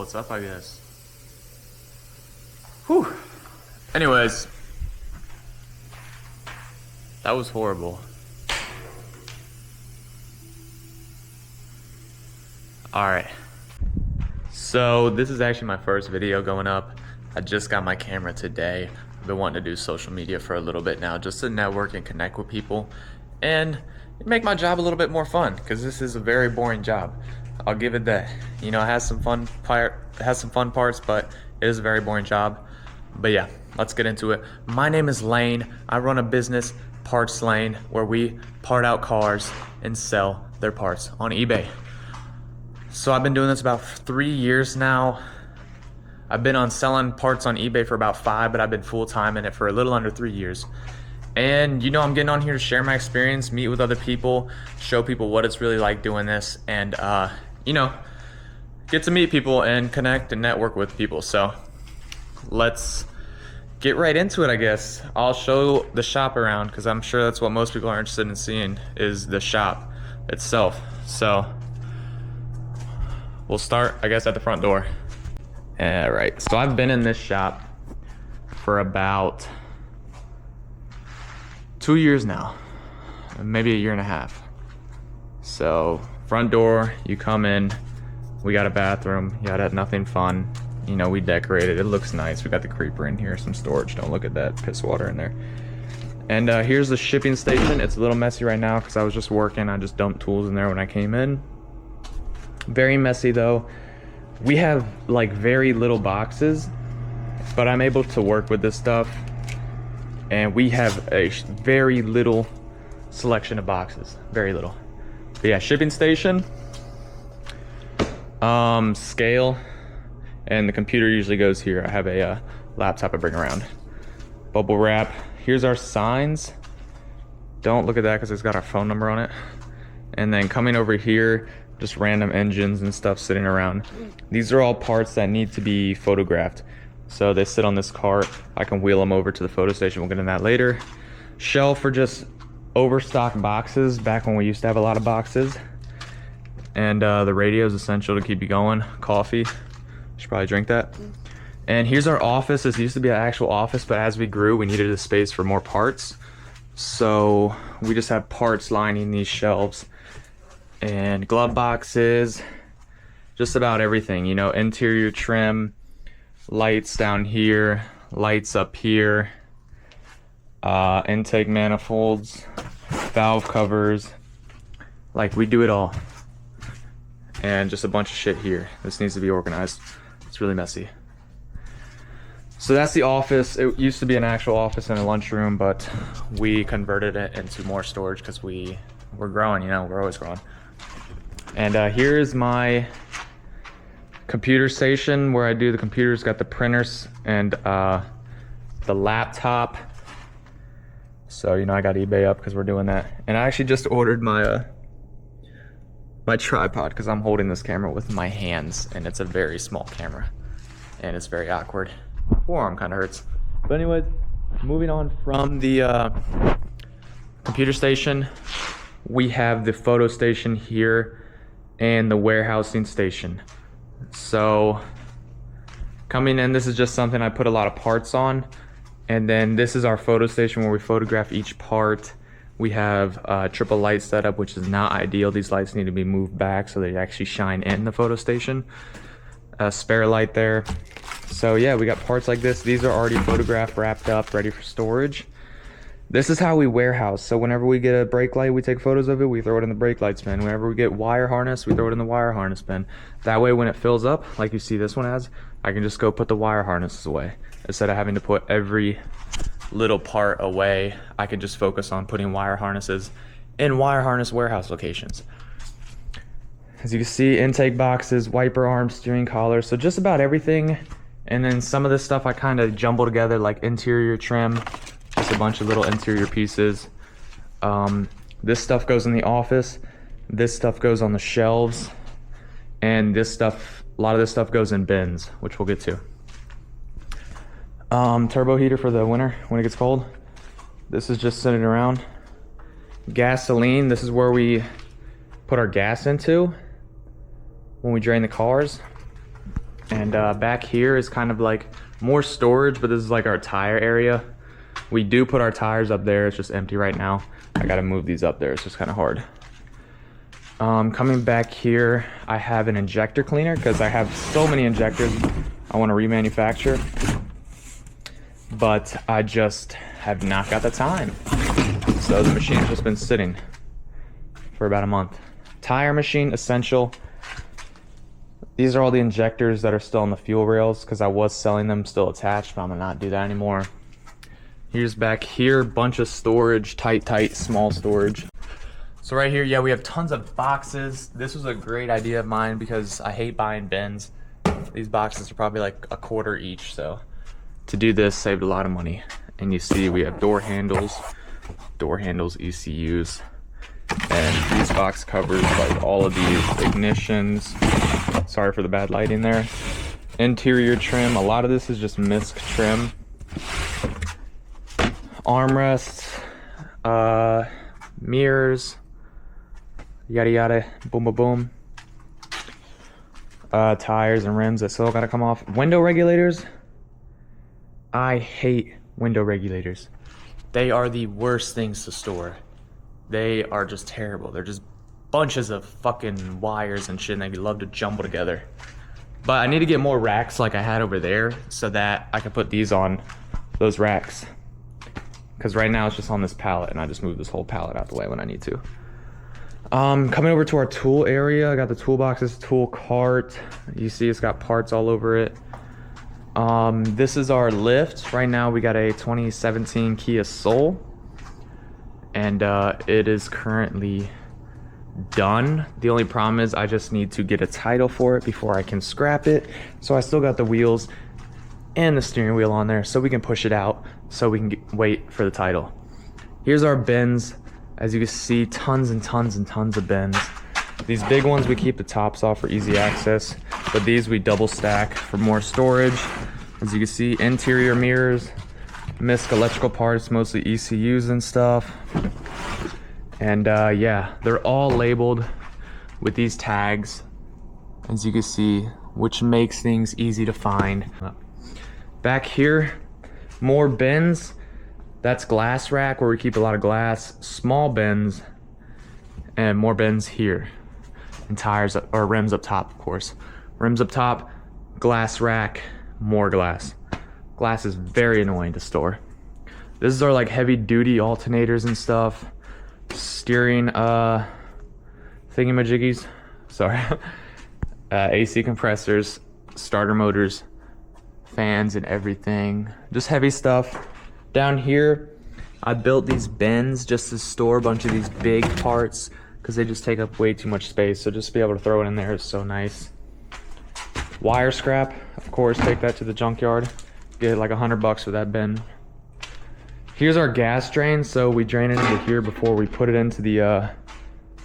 what's up, I guess. Whew. Anyways, that was horrible. Alright. So this is actually my first video going up. I just got my camera today. I've been wanting to do social media for a little bit now, just to network and connect with people and make my job a little bit more fun, because this is a very boring job. I'll give it that. You know, it has some fun parts, but it is a very boring job. But yeah, let's get into it. My name is Lane. I run a business, Parts Lane, where we part out cars and sell their parts on eBay. So I've been doing this about 3 years now. I've been on selling parts on eBay for about 5, but I've been full-time in it for a little under 3 years. And you know, I'm getting on here to share my experience, meet with other people, show people what it's really like doing this, and you know, get to meet people and connect and network with people. So let's get right into it, I guess. I'll show the shop around, because I'm sure that's what most people are interested in seeing, is the shop itself. So we'll start, I guess, at the front door. All right, so I've been in this shop for about 2 years now, maybe a year and a half. So front door, you come in, we got a bathroom, yada, nothing fun. You know, we decorated, it looks nice. We got the creeper in here, some storage, don't look at that piss water in there. And here's the shipping station. It's a little messy right now because I was just working. I just dumped tools in there when I came in. Very messy though. We have like very little boxes, but I'm able to work with this stuff. And we have a very little selection of boxes, very little. But yeah, shipping station, scale, and the computer usually goes here. I have a laptop I bring around. Bubble wrap. Here's our signs. Don't look at that because it's got our phone number on it. And then coming over here, just random engines and stuff sitting around. These are all parts that need to be photographed. So they sit on this cart. I can wheel them over to the photo station. We'll get into that later. Shelf for just overstock boxes, back when we used to have a lot of boxes. And the radio is essential to keep you going. Coffee, should probably drink that. And here's our office. This used to be an actual office, but as we grew, we needed a space for more parts. So we just have parts lining these shelves. And glove boxes, just about everything, you know, interior trim, lights down here, lights up here, intake manifolds, valve covers, like we do it all. And just a bunch of shit here. This needs to be organized. It's really messy. So that's the office. It used to be an actual office and a lunchroom, but we converted it into more storage because we're growing, you know, we're always growing. And here's my computer station where I do the computers. Got the printers and the laptop. So, you know, I got eBay up because we're doing that. And I actually just ordered my my tripod because I'm holding this camera with my hands, and it's a very small camera and it's very awkward. My forearm kind of hurts. But anyways, moving on from the computer station, we have the photo station here and the warehousing station. So coming in, this is just something I put a lot of parts on. And then this is our photo station where we photograph each part. We have triple light setup, which is not ideal. These lights need to be moved back so they actually shine in the photo station. A spare light there. So yeah, we got parts like this. These are already photographed, wrapped up, ready for storage. This is how we warehouse. So whenever we get a brake light, we take photos of it, we throw it in the brake lights bin. Whenever we get wire harness, we throw it in the wire harness bin. That way when it fills up, like you see this one has, I can just go put the wire harnesses away. Instead of having to put every little part away, I can just focus on putting wire harnesses in wire harness warehouse locations. As you can see, intake boxes, wiper arms, steering collars, so just about everything. And then some of this stuff I kind of jumble together, like interior trim, just a bunch of little interior pieces. This stuff goes in the office, this stuff goes on the shelves, and this stuff, a lot of this stuff goes in bins, which we'll get to. Turbo heater for the winter when it gets cold. This is just sitting around. Gasoline, this is where we put our gas into when we drain the cars. And back here is kind of like more storage, but this is like our tire area. We do put our tires up there. It's just empty right now. I gotta move these up there. It's just kind of hard. Coming back here, I have an injector cleaner because I have so many injectors I want to remanufacture, but I just have not got the time. So the machine's just been sitting for about a month. Tire machine, essential. These are all the injectors that are still on the fuel rails because I was selling them still attached, but I'm gonna not do that anymore. Here's back here, bunch of storage, tight, small storage. So right here, yeah, we have tons of boxes. This was a great idea of mine because I hate buying bins. These boxes are probably like a quarter each, so to do this saved a lot of money. And you see we have door handles, ECUs, and these box covers, like all of these ignitions. Sorry for the bad lighting there. Interior trim, a lot of this is just misc trim. Armrests, mirrors, yada yada, boom boom boom. Tires and rims that still gotta come off. Window regulators. I hate window regulators. They are the worst things to store. They are just terrible. They're just bunches of fucking wires and shit, and they love to jumble together. But I need to get more racks like I had over there so that I can put these on those racks. Because right now it's just on this pallet, and I just move this whole pallet out the way when I need to. Coming over to our tool area, I got the toolboxes, tool cart. You see it's got parts all over it. This is our lift. Right now we got a 2017 Kia Soul, and it is currently done. The only problem is I just need to get a title for it before I can scrap it. So I still got the wheels and the steering wheel on there so we can push it out so we can wait for the title. Here's our bins. As you can see, tons and tons and tons of bins. These big ones we keep the tops off for easy access, but these we double stack for more storage. As you can see, interior mirrors, misc electrical parts, mostly ECUs and stuff. And yeah, they're all labeled with these tags, as you can see, which makes things easy to find. Back here, more bins. That's glass rack where we keep a lot of glass, small bins, and more bins here. And tires or rims up top, of course. Rims up top, glass rack, more glass. Glass is very annoying to store. This is our like heavy duty alternators and stuff. Steering thingamajiggies, sorry. AC compressors, starter motors, fans and everything. Just heavy stuff. Down here, I built these bins just to store a bunch of these big parts because they just take up way too much space. So just to be able to throw it in there is so nice. Wire scrap, of course, take that to the junkyard. Get like $100 for that bin. Here's our gas drain. So we drain it into here before we put it into the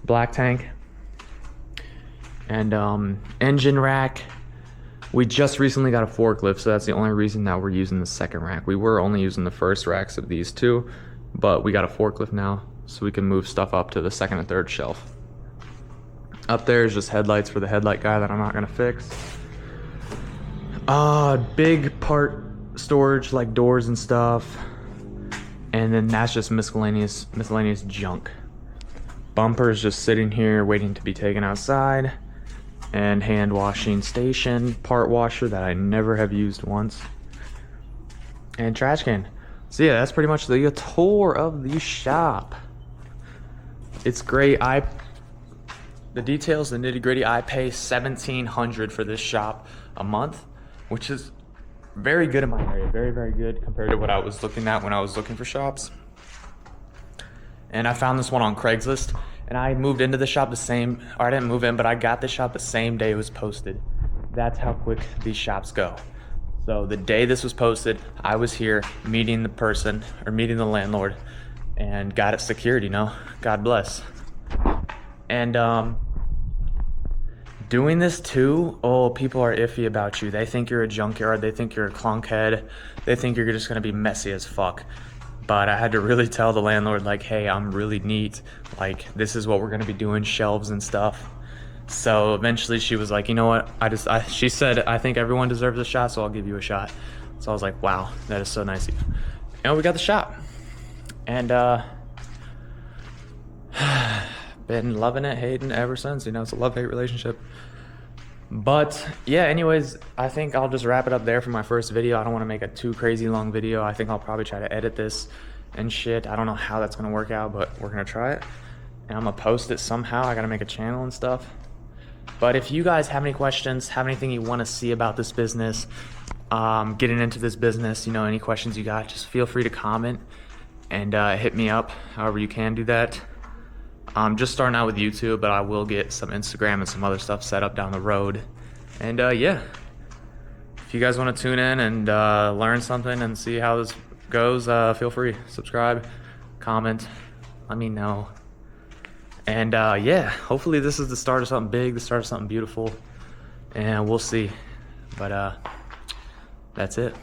black tank. And engine rack. We just recently got a forklift, so that's the only reason that we're using the second rack. We were only using the first racks of these two, but we got a forklift now, so we can move stuff up to the second and third shelf. Up there is just headlights for the headlight guy that I'm not gonna fix. Big part storage like doors and stuff, and then that's just miscellaneous junk. Bumper is just sitting here waiting to be taken outside. And hand washing station, part washer that I never have used once, and trash can. So yeah, that's pretty much the tour of the shop. It's great. The details, the nitty gritty, I pay $1,700 for this shop a month, which is very good in my area. Very, very good compared to what I was looking at when I was looking for shops. And I found this one on Craigslist. And I moved into the shop or I didn't move in, but I got the shop the same day it was posted. That's how quick these shops go. So the day this was posted, I was here meeting the landlord, and got it secured, you know, God bless. And doing this too, people are iffy about you. They think you're a junkyard, they think you're a clunkhead, they think you're just gonna be messy as fuck. But I had to really tell the landlord, like, hey, I'm really neat. Like, this is what we're gonna be doing, shelves and stuff. So eventually she was like, you know what, she said, I think everyone deserves a shot, so I'll give you a shot. So I was like, wow, that is so nice of you. And we got the shot. And been loving it, hating ever since. You know, it's a love-hate relationship. But yeah, anyways, I think I'll just wrap it up there for my first video. I don't want to make a too crazy long video. I think I'll probably try to edit this and shit. I don't know how that's gonna work out, but we're gonna try it. And I'm gonna post it somehow. I gotta make a channel and stuff. But if you guys have any questions, have anything you want to see about this business, getting into this business, you know, any questions you got, just feel free to comment and hit me up however you can do that. I'm just starting out with YouTube, but I will get some Instagram and some other stuff set up down the road. And yeah, if you guys want to tune in and learn something and see how this goes, feel free, subscribe, comment, let me know. And yeah, hopefully this is the start of something big, the start of something beautiful, and we'll see. But that's it.